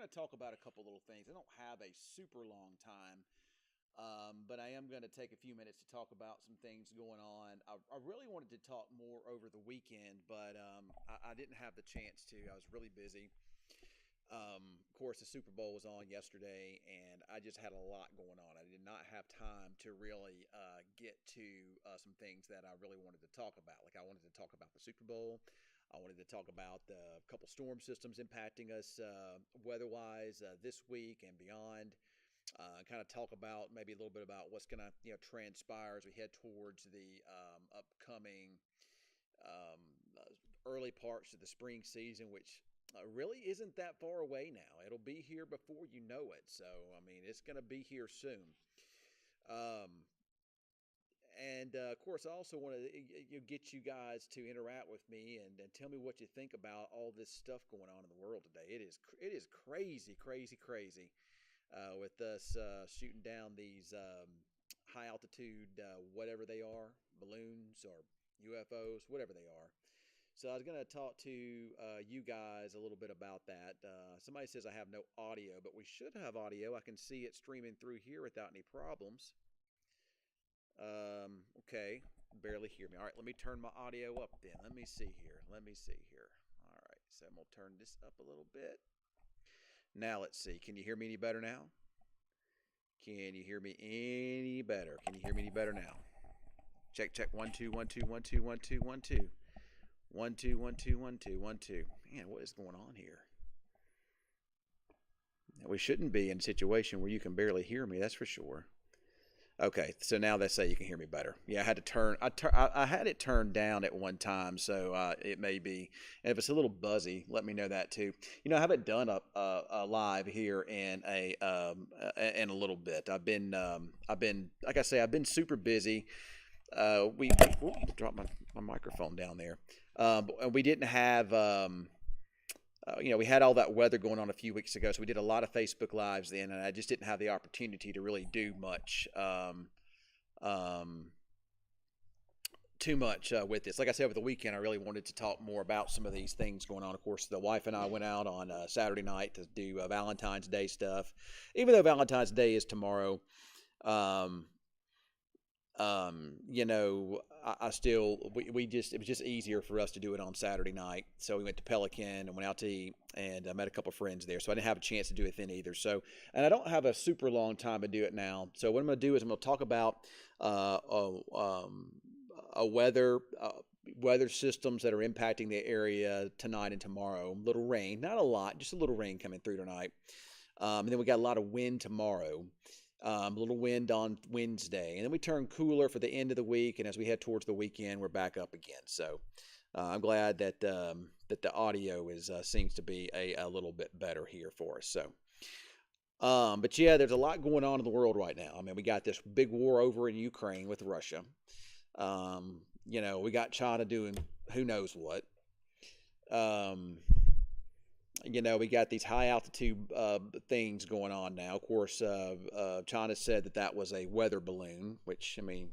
going to talk about a couple little things. I don't have a super long time, but I am going to take a few minutes to talk about some things going on. I really wanted to talk more over the weekend, but I didn't have the chance to. I was really busy. Of course, the Super Bowl was on yesterday, and I just had a lot going on. I did not have time to really get to some things that I really wanted to talk about. Like, I wanted to talk about the Super Bowl. I wanted to talk about the couple storm systems impacting us weather-wise this week and beyond. Kind of talk about maybe a little bit about what's going to transpire as we head towards the upcoming um, early parts of the spring season, which really isn't that far away now. It'll be here before you know it. So, I mean, it's going to be here soon. Um, and of course, I also want to get you guys to interact with me and tell me what you think about all this stuff going on in the world today. It is crazy, crazy, crazy with us shooting down these high altitude, whatever they are, balloons or UFOs, whatever they are. So I was going to talk to you guys a little bit about that. Somebody says I have no audio, but we should have audio. I can see it streaming through here without any problems. Okay, barely hear me. All right, let me turn my audio up then. Let me see here. Let me see here. All right, so I'm going to turn this up a little bit. Now let's see. Can you hear me any better now? Can you hear me any better? Can you hear me any better now? Check, check. 1 2 1 2 1 2 1 2 1 2. 1 2 1 2 1 2 1 2. Man, what is going on here? We shouldn't be in a situation where you can barely hear me, that's for sure. Okay, so now they say you can hear me better. Yeah, I had to turn. I had it turned down at one time, so it may be. And if it's a little buzzy, let me know that too. I haven't done a live here in a little bit. I've been like I say, I've been super busy. We dropped my microphone down there. We didn't have. We had all that weather going on a few weeks ago, so we did a lot of Facebook Lives then, and I just didn't have the opportunity to really do much, um, too much with this. Like I said, over the weekend, I really wanted to talk more about some of these things going on. Of course, the wife and I went out on Saturday night to do Valentine's Day stuff, even though Valentine's Day is tomorrow. Um, I still we just it was just easier for us to do it on Saturday night. So we went to Pelican and went out to eat and met a couple of friends there. So I didn't have a chance to do it then either. So and I don't have a super long time to do it now. So what I'm going to do is I'm going to talk about uh, a, um, a weather systems that are impacting the area tonight and tomorrow. Little rain, not a lot, just a little rain coming through tonight. And then we got a lot of wind tomorrow. A little wind on Wednesday, and then we turn cooler for the end of the week. And as we head towards the weekend, we're back up again. So I'm glad that that the audio is seems to be a little bit better here for us. So, but yeah, there's a lot going on in the world right now. I mean, we got this big war over in Ukraine with Russia. We got China doing who knows what. Um, we got these high altitude things going on now. Of course, China said that was a weather balloon, which, I mean,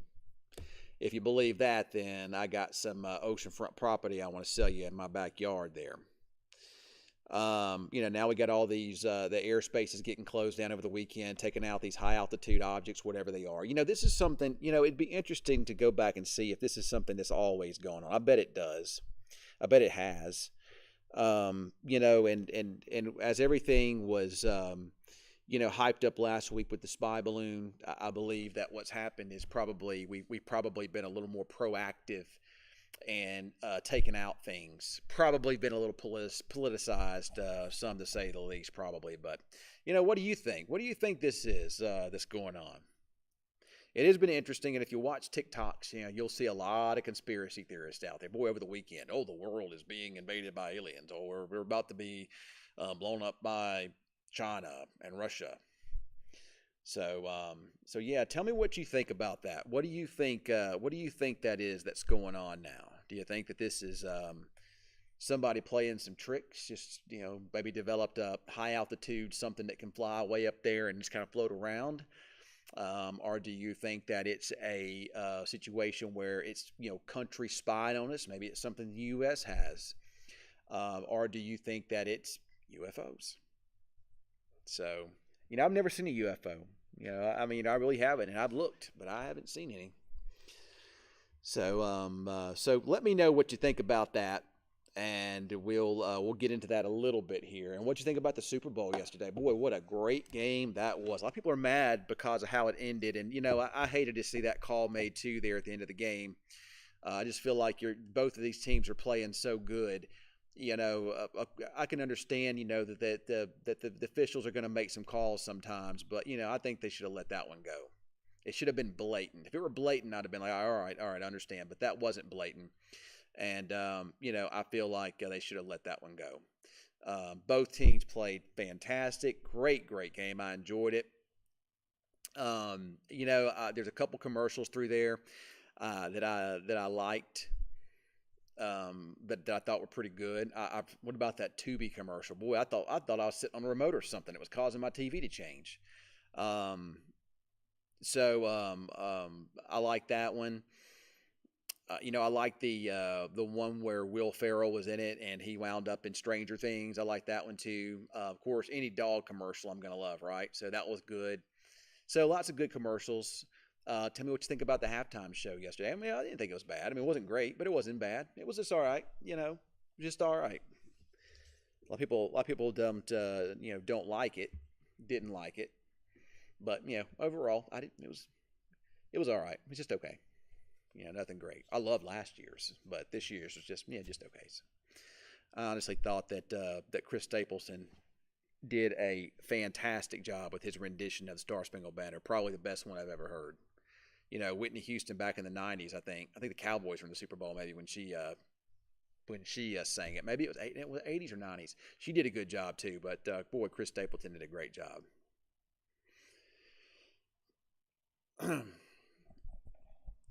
if you believe that, then I got some oceanfront property I want to sell you in my backyard there. Now we got all these, the airspace is getting closed down over the weekend, taking out these high altitude objects, whatever they are. This is something, it'd be interesting to go back and see if this is something that's always going on. I bet it does. I bet it has. And as everything was, hyped up last week with the spy balloon, I believe that what's happened is probably we've probably been a little more proactive and taken out things. Probably been a little politicized, some to say the least, probably. But what do you think? What do you think this is that's going on? It has been interesting, and if you watch TikToks, you'll see a lot of conspiracy theorists out there. Boy, over the weekend, oh, the world is being invaded by aliens, or we're about to be blown up by China and Russia. So yeah, tell me what you think about that. What do you think? What do you think that is that's going on now? Do you think that this is somebody playing some tricks? Just maybe developed a high altitude something that can fly way up there and just kind of float around? Or do you think that it's a situation where it's country spying on us? Maybe it's something the U.S. has, or do you think that it's UFOs? So, I've never seen a UFO. I mean, I really haven't, and I've looked, but I haven't seen any. So let me know what you think about that, and we'll get into that a little bit here. And what you think about the Super Bowl yesterday? Boy, what a great game that was! A lot of people are mad because of how it ended, and I hated to see that call made too there at the end of the game. I just feel like both of these teams are playing so good. I can understand, that the officials are going to make some calls sometimes, but I think they should have let that one go. It should have been blatant. If it were blatant, I'd have been like, all right, I understand. But that wasn't blatant. And, I feel like they should have let that one go. Both teams played fantastic. Great game. I enjoyed it. There's a couple commercials through there that I liked, that I thought were pretty good. What about that Tubi commercial? Boy, I thought I was sitting on a remote or something. It was causing my TV to change. I like that one. I like the one where Will Ferrell was in it and he wound up in Stranger Things. I like that one too. Of course, any dog commercial I'm gonna love, right? So that was good. So lots of good commercials. Tell me what you think about the halftime show yesterday. I mean, I didn't think it was bad. I mean, it wasn't great, but it wasn't bad. It was just all right. Just all right. A lot of people don't like it, didn't like it. But overall, I didn't. It was all right. It was just okay. Nothing great. I loved last year's, but this year's was just okay. So I honestly thought that Chris Stapleton did a fantastic job with his rendition of the Star Spangled Banner. Probably the best one I've ever heard. Whitney Houston back in the '90s. I think the Cowboys were in the Super Bowl maybe when she sang it. Maybe it was '80s or '90s. She did a good job too. But boy, Chris Stapleton did a great job.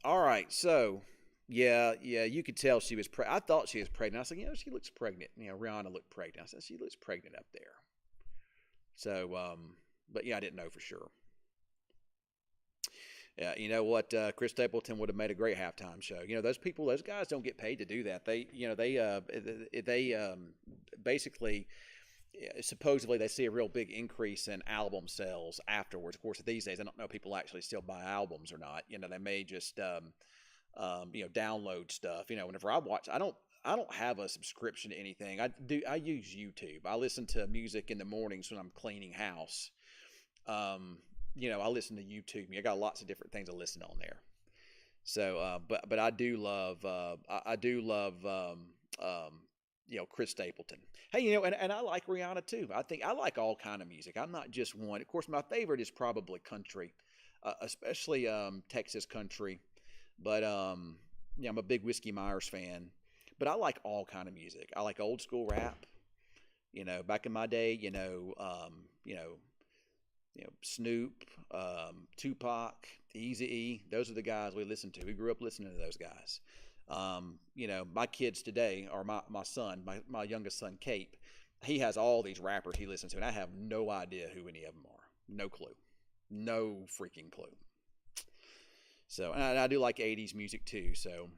All right, so yeah, you could tell she was. I thought she was pregnant. I said, she looks pregnant. Rihanna looked pregnant. I said, she looks pregnant up there. So, but yeah, I didn't know for sure. Yeah, you know what? Chris Stapleton would have made a great halftime show. Those guys don't get paid to do that. They basically supposedly they see a real big increase in album sales afterwards. Of course, these days I don't know if people actually still buy albums or not. They may just download stuff. Whenever I watch, I don't have a subscription to anything. I use YouTube. I listen to music in the mornings when I'm cleaning house. I listen to YouTube. I got lots of different things to listen on there. So, but I do love Chris Stapleton. Hey, and I like Rihanna too. I think I like all kind of music. I'm not just one. Of course, my favorite is probably country, especially Texas country. But I'm a big Whiskey Myers fan. But I like all kind of music. I like old school rap. Back in my day, Snoop, Tupac, Eazy-E. Those are the guys we listened to. We grew up listening to those guys. My kids today, or my son, my youngest son, Cape, he has all these rappers he listens to, and I have no idea who any of them are. No clue. No freaking clue. So, and I do like 80s music too, so,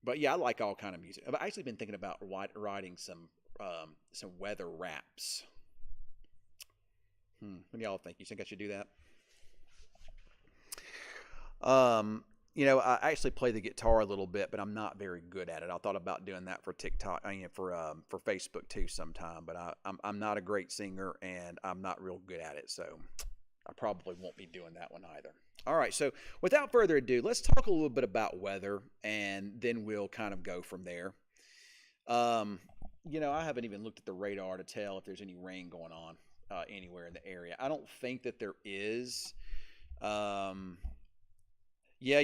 but yeah, I like all kind of music. I've actually been thinking about writing some weather raps. What do y'all think? You think I should do that? I actually play the guitar a little bit, but I'm not very good at it. I thought about doing that for TikTok, for Facebook too sometime, but I'm not a great singer and I'm not real good at it, so I probably won't be doing that one either. All right, so without further ado, let's talk a little bit about weather, and then we'll kind of go from there. I haven't even looked at the radar to tell if there's any rain going on anywhere in the area. I don't think that there is. Yeah,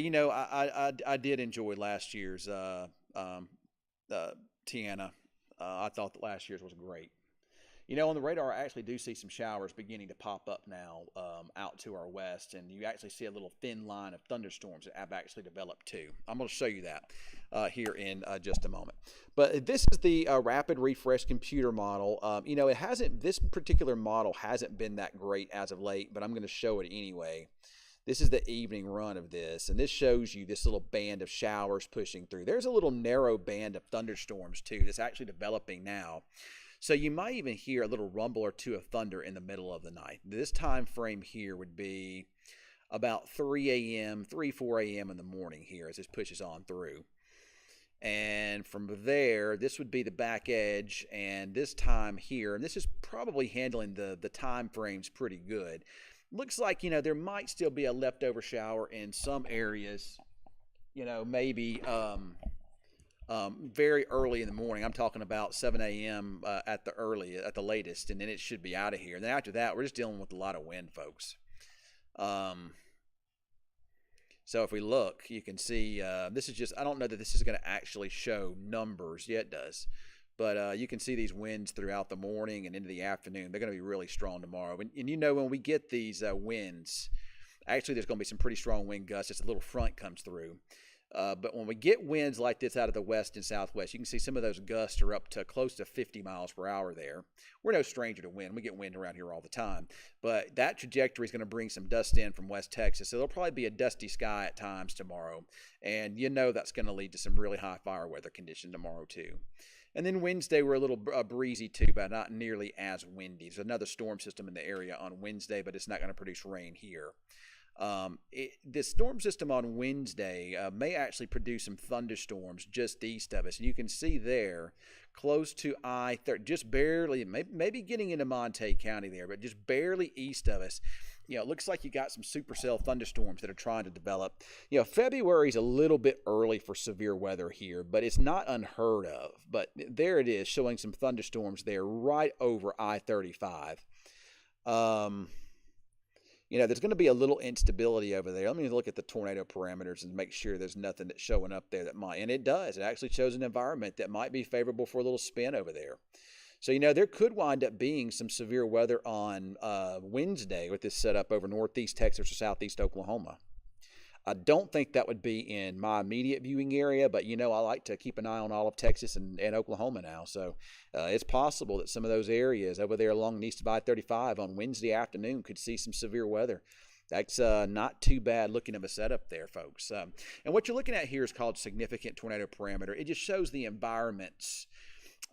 I did enjoy last year's Tiana. I thought that last year's was great. On the radar, I actually do see some showers beginning to pop up now out to our west, and you actually see a little thin line of thunderstorms that have actually developed too. I'm going to show you that here in just a moment. But this is the rapid refresh computer model. This particular model hasn't been that great as of late, but I'm going to show it anyway. This is the evening run of this, and this shows you this little band of showers pushing through. There's a little narrow band of thunderstorms too that's actually developing now. So you might even hear a little rumble or two of thunder in the middle of the night. This time frame here would be about 3 a.m., 3, 4 a.m. in the morning here as this pushes on through. And from there, this would be the back edge, and this time here, and this is probably handling the time frames pretty good. Looks like, there might still be a leftover shower in some areas, maybe very early in the morning. I'm talking about 7 a.m. At the latest, and then it should be out of here. And then after that, we're just dealing with a lot of wind, folks. So if we look, you can see this is just, I don't know that this is going to actually show numbers. Yeah, it does. But you can see these winds throughout the morning and into the afternoon. They're going to be really strong tomorrow. And when we get these winds, actually there's going to be some pretty strong wind gusts as a little front comes through. But when we get winds like this out of the west and southwest, you can see some of those gusts are up to close to 50 miles per hour there. We're no stranger to wind. We get wind around here all the time. But that trajectory is going to bring some dust in from West Texas. So there'll probably be a dusty sky at times tomorrow. And that's going to lead to some really high fire weather conditions tomorrow too. And then Wednesday, we're a little breezy too, but not nearly as windy. There's another storm system in the area on Wednesday, but it's not going to produce rain here. The storm system on Wednesday may actually produce some thunderstorms just east of us. And you can see there, close to I-30, just barely, maybe getting into Montague County there, but just barely east of us. It looks like you got some supercell thunderstorms that are trying to develop. February is a little bit early for severe weather here, but it's not unheard of. But there it is, showing some thunderstorms there right over I-35. There's going to be a little instability over there. Let me look at the tornado parameters and make sure there's nothing that's showing up there that might. And it does. It actually shows an environment that might be favorable for a little spin over there. So, there could wind up being some severe weather on Wednesday with this setup over northeast Texas or southeast Oklahoma. I don't think that would be in my immediate viewing area, but I like to keep an eye on all of Texas and Oklahoma now. So it's possible that some of those areas over there along the east of I-35 on Wednesday afternoon could see some severe weather. That's not too bad looking of a setup there, folks. And what you're looking at here is called significant tornado parameter. It just shows the environments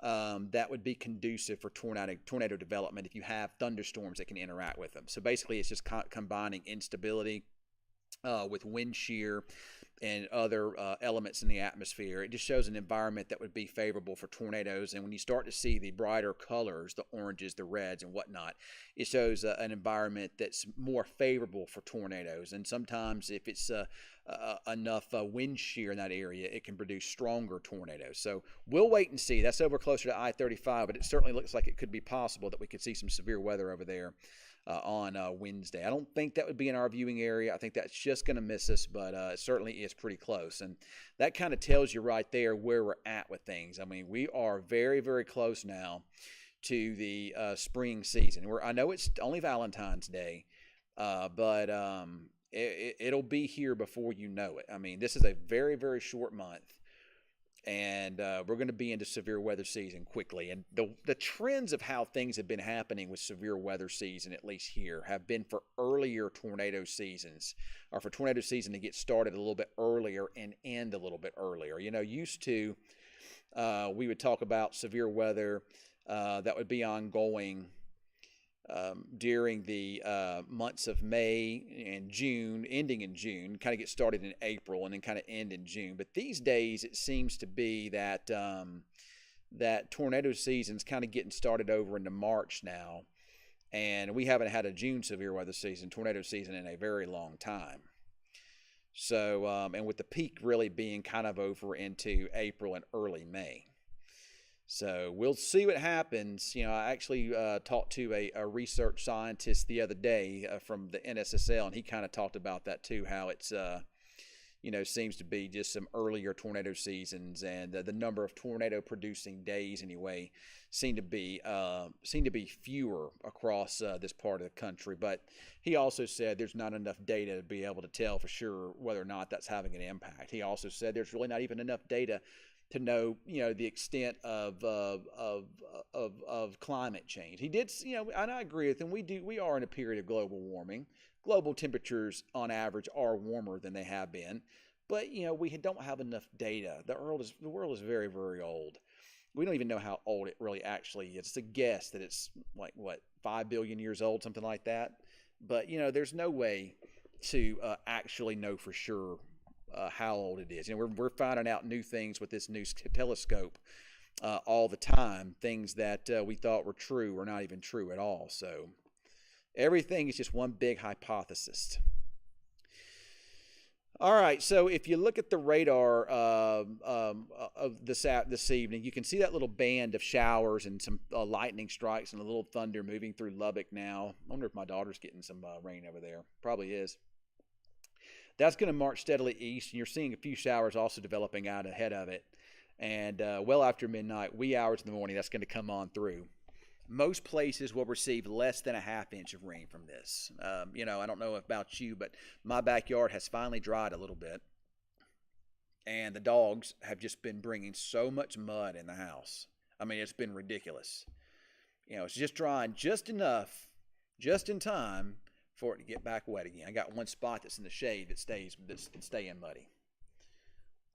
that would be conducive for tornado development if you have thunderstorms that can interact with them. So basically, it's just combining instability with wind shear and other elements in the atmosphere. It just shows an environment that would be favorable for tornadoes. And when you start to see the brighter colors, the oranges, the reds, and whatnot, it shows an environment that's more favorable for tornadoes. And sometimes if it's enough wind shear in that area, it can produce stronger tornadoes. So we'll wait and see. That's over closer to I-35, but it certainly looks like it could be possible that we could see some severe weather over there on Wednesday. I don't think that would be in our viewing area. I think that's just going to miss us, but it certainly is pretty close. And that kind of tells you right there where we're at with things. I mean, we are very, very close now to the spring season. I know it's only Valentine's Day, but it'll be here before you know it. I mean, this is a very, very short month. And we're going to be into severe weather season quickly. And the trends of how things have been happening with severe weather season, at least here, have been for earlier tornado seasons, or for tornado season to get started a little bit earlier and end a little bit earlier. Used to, we would talk about severe weather that would be ongoing during the months of May and June, ending in June, kind of get started in April and then kind of end in June. But these days it seems to be that that tornado season's kind of getting started over into March now, and we haven't had a June severe weather season, tornado season, in a very long time. So, and with the peak really being kind of over into April and early May. So we'll see what happens. I actually talked to a research scientist the other day from the NSSL, and he kind of talked about that too, how it's, seems to be just some earlier tornado seasons, and the number of tornado-producing days, anyway, seem to be fewer across this part of the country. But he also said there's not enough data to be able to tell for sure whether or not that's having an impact. He also said there's really not even enough data to know, the extent of climate change. He did, and I agree with him. We are in a period of global warming. Global temperatures, on average, are warmer than they have been, but we don't have enough data. The world is very, very old, We don't even know how old it really actually is. It's a guess that it's like what 5 billion years old, something like that. But there's no way to actually know for sure how old it is. We're finding out new things with this new telescope all the time. Things that we thought were true are not even true at all. So everything is just one big hypothesis. All right, so if you look at the radar of this evening, you can see that little band of showers and some lightning strikes and a little thunder moving through Lubbock now. I wonder if my daughter's getting some rain over there. Probably is. That's going to march steadily east, and you're seeing a few showers also developing out ahead of it. And well after midnight, wee hours in the morning, that's going to come on through. Most places will receive less than a half inch of rain from this. I don't know about you, but my backyard has finally dried a little bit. And the dogs have just been bringing so much mud in the house. I mean, it's been ridiculous. It's just drying just enough, just in time for it to get back wet again. I got one spot that's in the shade that's staying muddy.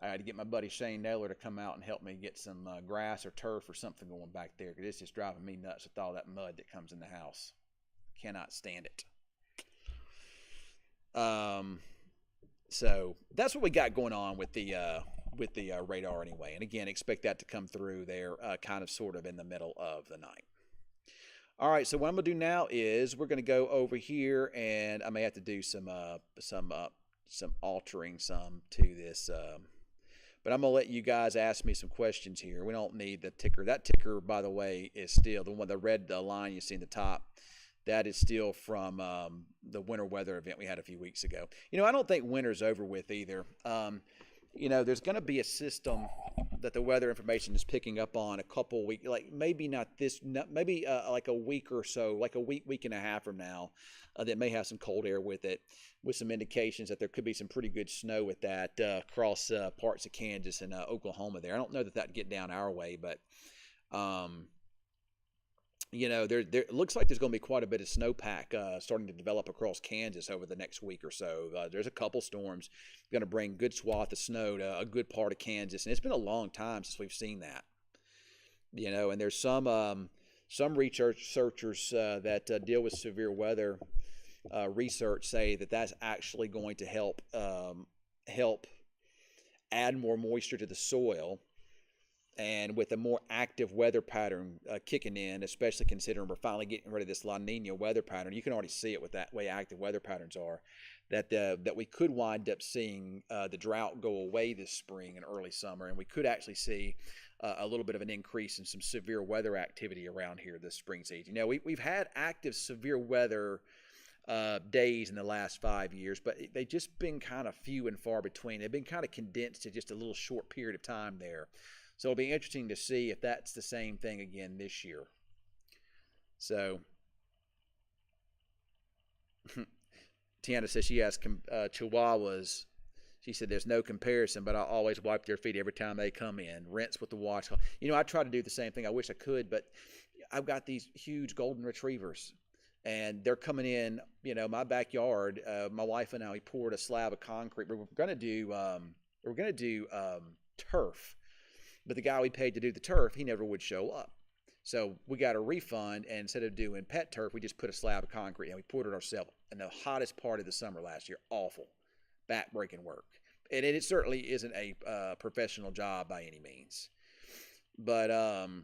I had to get my buddy Shane Naylor to come out and help me get some grass or turf or something going back there, because it's just driving me nuts with all that mud that comes in the house. Cannot stand it. So that's what we got going on with the radar anyway. And again, expect that to come through there kind of sort of in the middle of the night. All right, so what I'm going to do now is we're going to go over here, and I may have to do some altering to this. But I'm going to let you guys ask me some questions here. We don't need the ticker. That ticker, by the way, is still the red line you see in the top. That is still from the winter weather event we had a few weeks ago. I don't think winter's over with either. There's going to be a system that the weather information is picking up on a couple weeks, like maybe maybe like a week or so, like a week and a half from now, that may have some cold air with it, with some indications that there could be some pretty good snow with that across parts of Kansas and Oklahoma there. I don't know that that'd get down our way, but there it looks like there's going to be quite a bit of snowpack starting to develop across Kansas over the next week or so. There's a couple storms going to bring good swath of snow to a good part of Kansas, and it's been a long time since we've seen that. And there's some researchers that deal with severe weather research say that that's actually going to help add more moisture to the soil. And with a more active weather pattern kicking in, especially considering we're finally getting rid of this La Nina weather pattern, you can already see it with that way active weather patterns are, that we could wind up seeing the drought go away this spring and early summer, and we could actually see a little bit of an increase in some severe weather activity around here this spring season. We've had active severe weather days in the last 5 years, but they've just been kind of few and far between. They've been kind of condensed to just a little short period of time there. So it'll be interesting to see if that's the same thing again this year. So Tiana says she has Chihuahuas. She said there's no comparison, but I always wipe their feet every time they come in. Rinse with the wash. I try to do the same thing. I wish I could, but I've got these huge golden retrievers, and they're coming in. My backyard. My wife and I, we poured a slab of concrete. We're going to do turf. But the guy we paid to do the turf, he never would show up. So we got a refund, and instead of doing pet turf, we just put a slab of concrete, and we poured it ourselves. In the hottest part of the summer last year, awful, back-breaking work. And it certainly isn't a professional job by any means. But and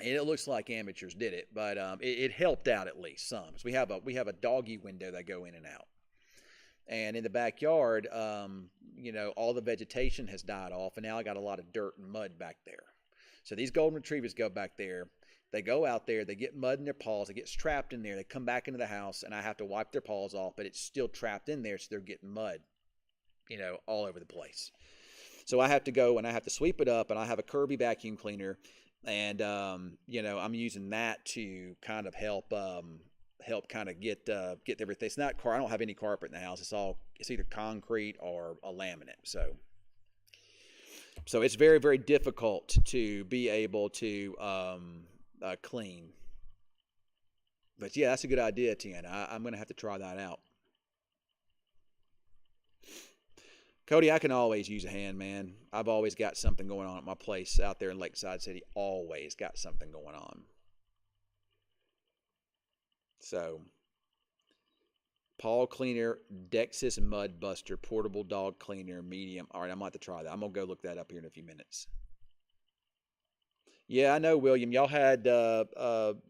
it looks like amateurs did it, but it helped out at least some. So we have a doggy window that go in and out. And in the backyard, all the vegetation has died off, and now I got a lot of dirt and mud back there. So these golden retrievers go back there. They go out there. They get mud in their paws. It gets trapped in there. They come back into the house, and I have to wipe their paws off, but it's still trapped in there, so they're getting mud, all over the place. So I have to go, and I have to sweep it up, and I have a Kirby vacuum cleaner, and, I'm using that to kind of help kind of get everything. It's not I don't have any carpet in the house. It's either concrete or a laminate. So it's very, very difficult to be able to clean. But yeah, that's a good idea, Tiana. I'm going to have to try that out. Cody, I can always use a hand, man. I've always got something going on at my place out there in Lakeside City. Always got something going on. So, Paul Cleaner, Dexys Mud Buster, portable dog cleaner, medium. All right, I'm about to try that. I'm gonna go look that up here in a few minutes. Yeah, I know, William. Y'all had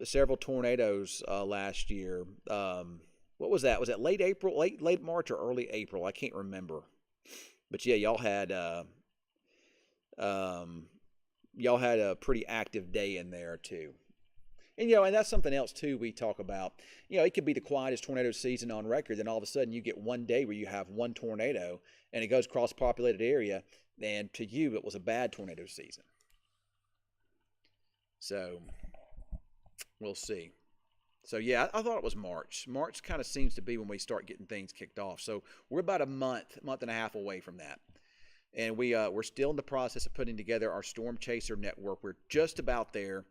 several tornadoes last year. What was that? Was it late April, late March, or early April? I can't remember. But yeah, um, y'all had a pretty active day in there too. And and that's something else too we talk about. It could be the quietest tornado season on record, then all of a sudden you get one day where you have one tornado and it goes across a populated area, and to you it was a bad tornado season. So we'll see. So yeah, I thought it was March. March kind of seems to be when we start getting things kicked off. So we're about a month and a half away from that, and we're still in the process of putting together our Storm Chaser network. We're just about there.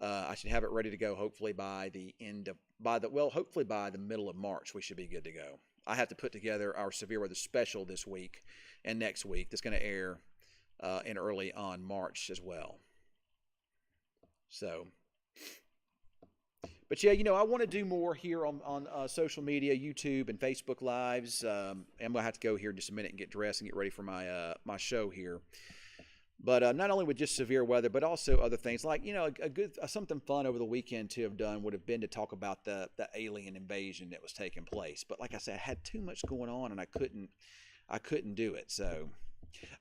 I should have it ready to go hopefully hopefully by the middle of March we should be good to go. I have to put together our severe weather special this week and next week. That's going to air in early on March as well. So, but yeah, I want to do more here on social media, YouTube and Facebook Lives. I'm gonna have to go here in just a minute and get dressed and get ready for my show here. But not only with just severe weather, but also other things like a good something fun over the weekend to have done would have been to talk about the alien invasion that was taking place. But like I said, I had too much going on and I couldn't do it. So.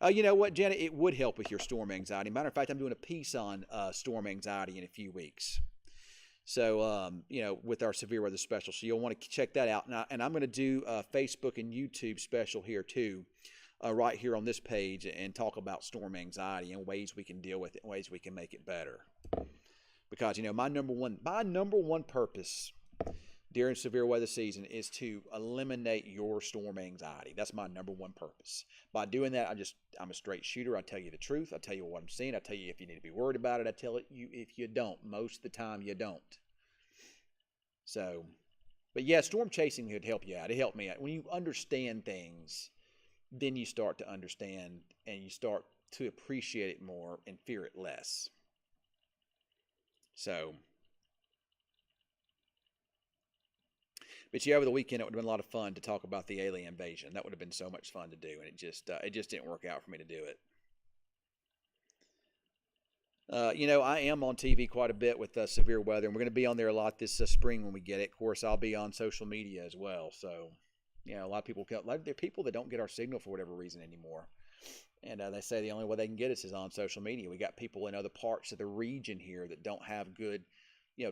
You know what, Jenna? It would help with your storm anxiety. Matter of fact, I'm doing a piece on storm anxiety in a few weeks. So, with our severe weather special. So you'll want to check that out. And I'm going to do a Facebook and YouTube special here too, right here on this page, and talk about storm anxiety and ways we can deal with it, and ways we can make it better. Because my number one purpose during severe weather season is to eliminate your storm anxiety. That's my number one purpose. By doing that, I'm a straight shooter. I tell you the truth. I tell you what I'm seeing. I tell you if you need to be worried about it. I tell you if you don't. Most of the time you don't. So, but yeah, storm chasing could help you out. It helped me out. When you understand things, then you start to understand and you start to appreciate it more and fear it less. So, but yeah, over the weekend it would have been a lot of fun to talk about the alien invasion. That would have been so much fun to do, and it just didn't work out for me to do it. I am on TV quite a bit with severe weather, and we're going to be on there a lot this spring when we get it. Of course, I'll be on social media as well. So, a lot of people, there are people that don't get our signal for whatever reason anymore, and they say the only way they can get us is on social media. We got people in other parts of the region here that don't have good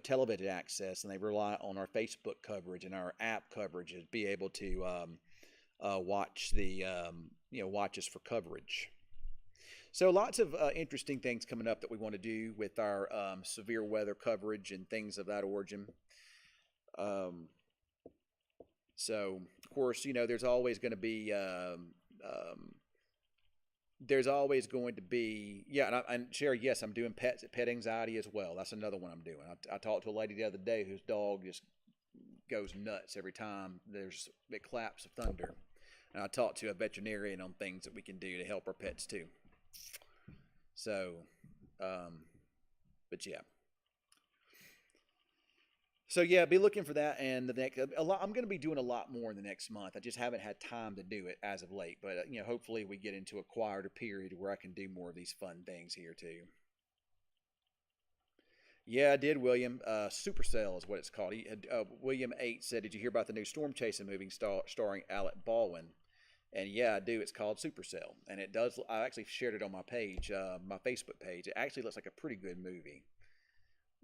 television access, and they rely on our Facebook coverage and our app coverage to be able to watch us for coverage. So lots of interesting things coming up that we want to do with our severe weather coverage and things of that origin. So of course, there's always going to be and Sherry, yes, I'm doing pet anxiety as well. That's another one I'm doing. I talked to a lady the other day whose dog just goes nuts every time there's big claps of thunder. And I talked to a veterinarian on things that we can do to help our pets too. So, but yeah. So yeah, be looking for that, and I'm going to be doing a lot more in the next month. I just haven't had time to do it as of late, but hopefully we get into a quieter period where I can do more of these fun things here too. Yeah, I did, William. Supercell is what it's called. William 8 said, "Did you hear about the new Storm Chasing movie starring Alec Baldwin?" And yeah, I do. It's called Supercell, and it does. I actually shared it on my page, my Facebook page. It actually looks like a pretty good movie.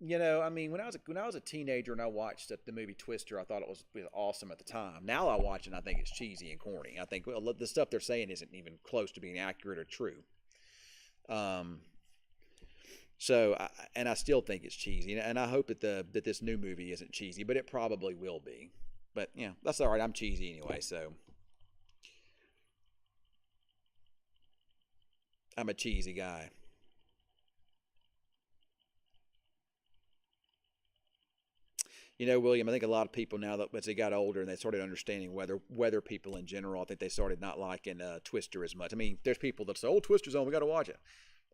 I mean, when I was a teenager and I watched the movie Twister, I thought it was awesome at the time. Now I watch it and I think it's cheesy and corny. I think the stuff they're saying isn't even close to being accurate or true. Um, and I still think it's cheesy, and I hope that this new movie isn't cheesy, but it probably will be. But that's all right. I'm cheesy anyway, so I'm a cheesy guy. You know, William, I think a lot of people now that as they got older and they started understanding weather people in general, I think they started not liking Twister as much. I mean, there's people that say, "Oh, Twister's on, we got to watch it."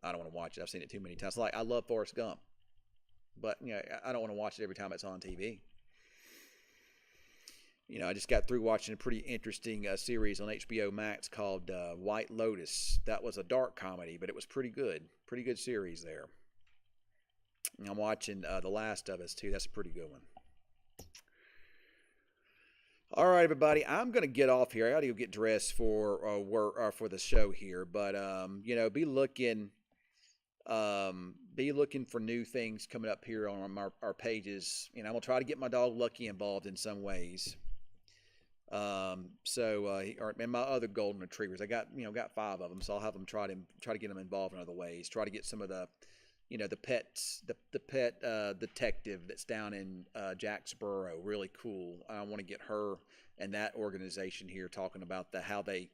I don't want to watch it. I've seen it too many times. Like I love Forrest Gump, but you know, I don't want to watch it every time it's on TV. You know, I just got through watching a pretty interesting series on HBO Max called White Lotus. That was a dark comedy, but it was pretty good. Pretty good series there. And I'm watching The Last of Us too. That's a pretty good one. All right, everybody. I'm gonna get off here. I got to go get dressed for work for the show here. But you know, be looking for new things coming up here on our pages. You know, I'm gonna try to get my dog Lucky involved in some ways. And my other golden retrievers, I got got five of them, so I'll have them try to get them involved in other ways. Try to get some of the, you know, the pets, the pet detective that's down in Jacksboro, really cool. I want to get her and that organization here talking about how they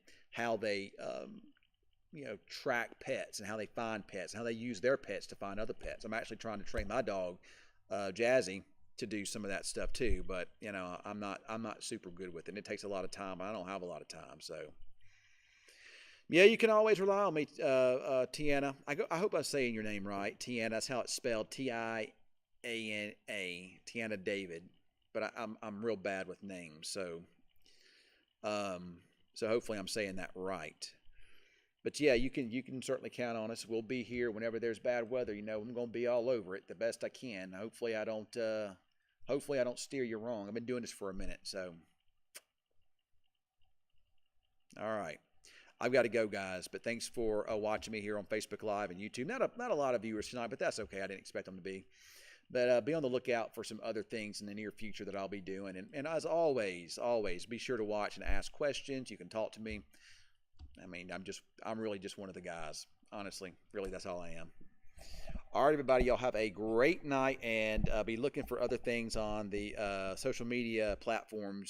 you know, track pets and how they find pets and how they use their pets to find other pets. I'm actually trying to train my dog, Jazzy, to do some of that stuff too. But you know, I'm not super good with it. And it takes a lot of time. I don't have a lot of time, so yeah, you can always rely on me, Tiana. I hope I'm saying your name right, Tiana. That's how it's spelled, Tiana, Tiana David. But I'm real bad with names, so hopefully I'm saying that right. But yeah, you can certainly count on us. We'll be here whenever there's bad weather. You know, I'm going to be all over it the best I can. Hopefully I don't steer you wrong. I've been doing this for a minute, so all right. I've got to go, guys. But thanks for watching me here on Facebook Live and YouTube. Not a lot of viewers tonight, but that's okay. I didn't expect them to be. But be on the lookout for some other things in the near future that I'll be doing. And as always, be sure to watch and ask questions. You can talk to me. I mean, I'm really just one of the guys. Honestly, really, that's all I am. All right, everybody, y'all have a great night, and be looking for other things on the social media platforms